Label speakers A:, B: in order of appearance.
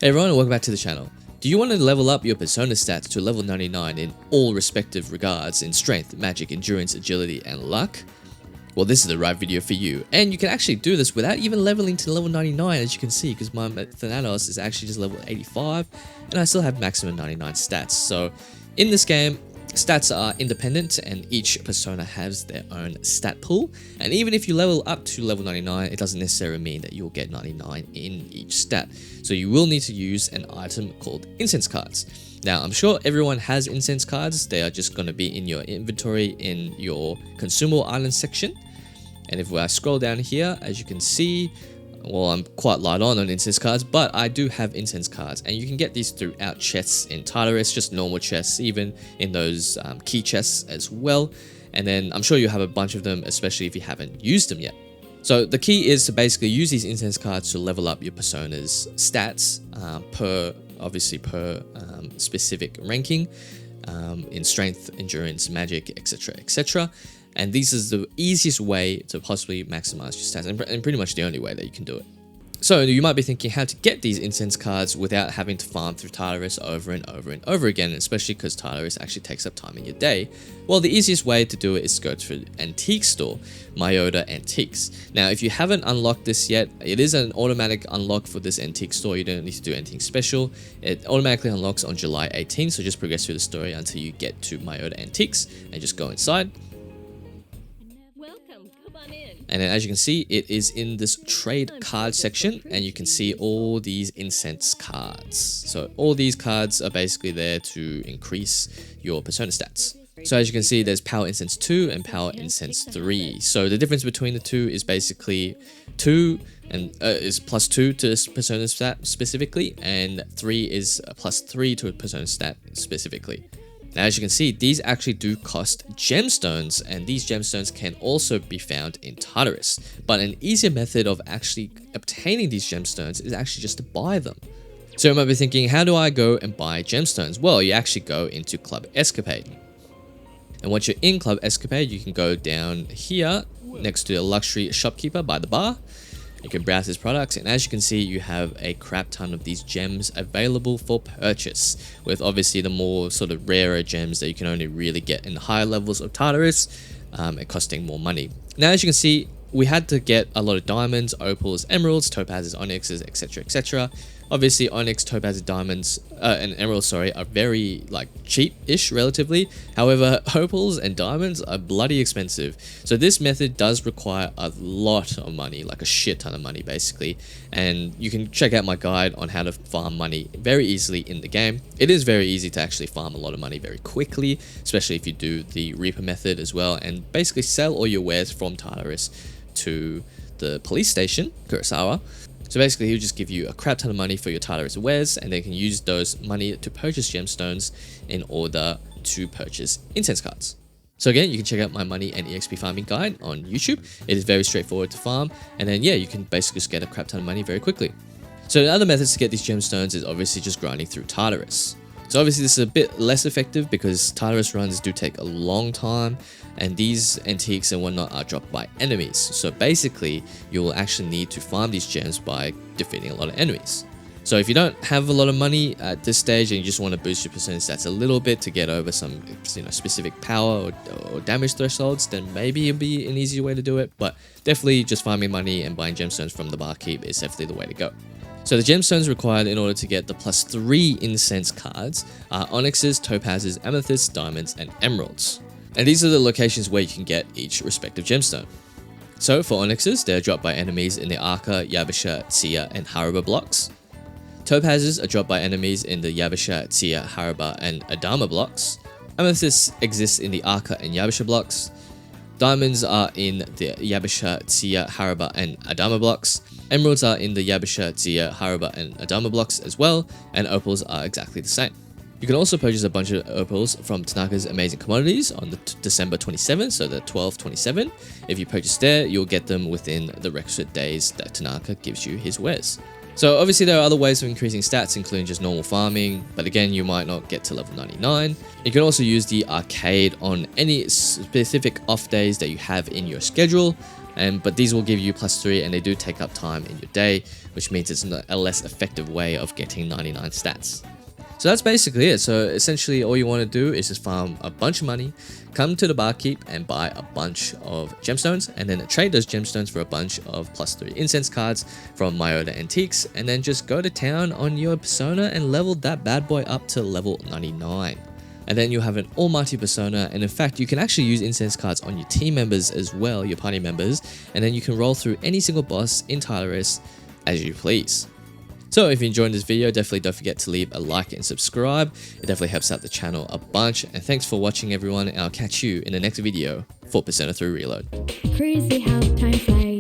A: Hey everyone, and welcome back to the channel. Do you want to level up your persona stats to level 99 in all respective regards in strength, magic, endurance, agility, and luck? Well, this is the right video for you, and you can actually do this without even leveling to level 99, as you can see, because my Thanatos is actually just level 85, and I still have maximum 99 stats. So in this game, stats are independent and each persona has their own stat pool, and even if you level up to level 99, it doesn't necessarily mean that you'll get 99 in each stat. So you will need to use an item called incense cards. Now, I'm sure everyone has incense cards. They are just going to be in your inventory in your consumable items section. And if I scroll down here, as you can see, well, I'm quite light on incense cards, but I do have incense cards, and you can get these throughout chests in Tartarus, just normal chests, even in those key chests as well. And then I'm sure you have a bunch of them, especially if you haven't used them yet. So the key is to basically use these incense cards to level up your persona's stats per specific ranking in strength, endurance, magic, etc, etc. And this is the easiest way to possibly maximize your stats, and pretty much the only way that you can do it. So you might be thinking how to get these incense cards without having to farm through Tartarus over and over and over again, especially because Tartarus actually takes up time in your day. Well, the easiest way to do it is to go to the antique store, Myota Antiques. Now, if you haven't unlocked this yet, it is an automatic unlock for this antique store. You don't need to do anything special. It automatically unlocks on July 18th, so just progress through the story until you get to Myota Antiques and just go inside. And then, as you can see, it is in this trade card section, and you can see all these incense cards. So all these cards are basically there to increase your persona stats. So as you can see, there's Power Incense 2 and Power Incense 3. So the difference between the two is basically 2 and is +2 to this persona stat specifically, and 3 is +3 to a persona stat specifically. Now, as you can see, these actually do cost gemstones, and these gemstones can also be found in Tartarus. But an easier method of actually obtaining these gemstones is actually just to buy them. So you might be thinking, how do I go and buy gemstones? Well, you actually go into Club Escapade. And once you're in Club Escapade, you can go down here next to the luxury shopkeeper by the bar. You can browse his products, and as you can see, you have a crap ton of these gems available for purchase, with obviously the more sort of rarer gems that you can only really get in the higher levels of Tartarus, and costing more money. Now, as you can see, we had to get a lot of diamonds, opals, emeralds, topazes, onyxes, etc, etc. Obviously, onyx, topaz, diamonds, and emeralds, are very cheap-ish relatively. However, opals and diamonds are bloody expensive. So this method does require a lot of money, like a shit ton of money basically. And you can check out my guide on how to farm money very easily in the game. It is very easy to actually farm a lot of money very quickly, especially if you do the Reaper method as well, and basically sell all your wares from Tartarus to the police station, Kurosawa. So basically, he'll just give you a crap ton of money for your Tartarus wares, and they can use those money to purchase gemstones in order to purchase incense cards. So again, you can check out my money and EXP farming guide on YouTube. It is very straightforward to farm, and then yeah, you can basically just get a crap ton of money very quickly. So the other methods to get these gemstones is obviously just grinding through Tartarus. So obviously this is a bit less effective because Tartarus runs do take a long time, and these antiques and whatnot are dropped by enemies. So basically, you will actually need to farm these gems by defeating a lot of enemies. So if you don't have a lot of money at this stage and you just want to boost your persona stats a little bit to get over some specific power or damage thresholds, then maybe it'll be an easier way to do it. But definitely just farming money and buying gemstones from the barkeep is definitely the way to go. So the gemstones required in order to get the +3 incense cards are onyxes, topazes, amethysts, diamonds, and emeralds. And these are the locations where you can get each respective gemstone. So for onyxes, they're dropped by enemies in the Arca, Yabasha, Tsia, and Haraba blocks. Topazes are dropped by enemies in the Yabasha, Tsia, Haraba, and Adama blocks. Amethysts exist in the Arca and Yabasha blocks. Diamonds are in the Yabasha, Tsia, Haraba, and Adama blocks. Emeralds are in the Yabasha, Tsia, Haraba, and Adama blocks as well, and opals are exactly the same. You can also purchase a bunch of opals from Tanaka's Amazing Commodities on the December 27th, so the 12/27. If you purchase there, you'll get them within the requisite days that Tanaka gives you his wares. So obviously there are other ways of increasing stats, including just normal farming, but again, you might not get to level 99. You can also use the arcade on any specific off days that you have in your schedule. But these will give you +3, and they do take up time in your day, which means it's a less effective way of getting 99 stats. So that's basically it. So essentially all you want to do is just farm a bunch of money, come to the barkeep and buy a bunch of gemstones, and then trade those gemstones for a bunch of +3 incense cards from Myota Antiques, and then just go to town on your persona and level that bad boy up to level 99. And then you'll have an almighty persona, and in fact you can actually use incense cards on your team members as well, your party members, and then you can roll through any single boss in Tylerus as you please. So if you enjoyed this video, definitely don't forget to leave a like and subscribe. It definitely helps out the channel a bunch. And thanks for watching everyone, and I'll catch you in the next video for Persona 3 Reload.
B: Crazy how time flies.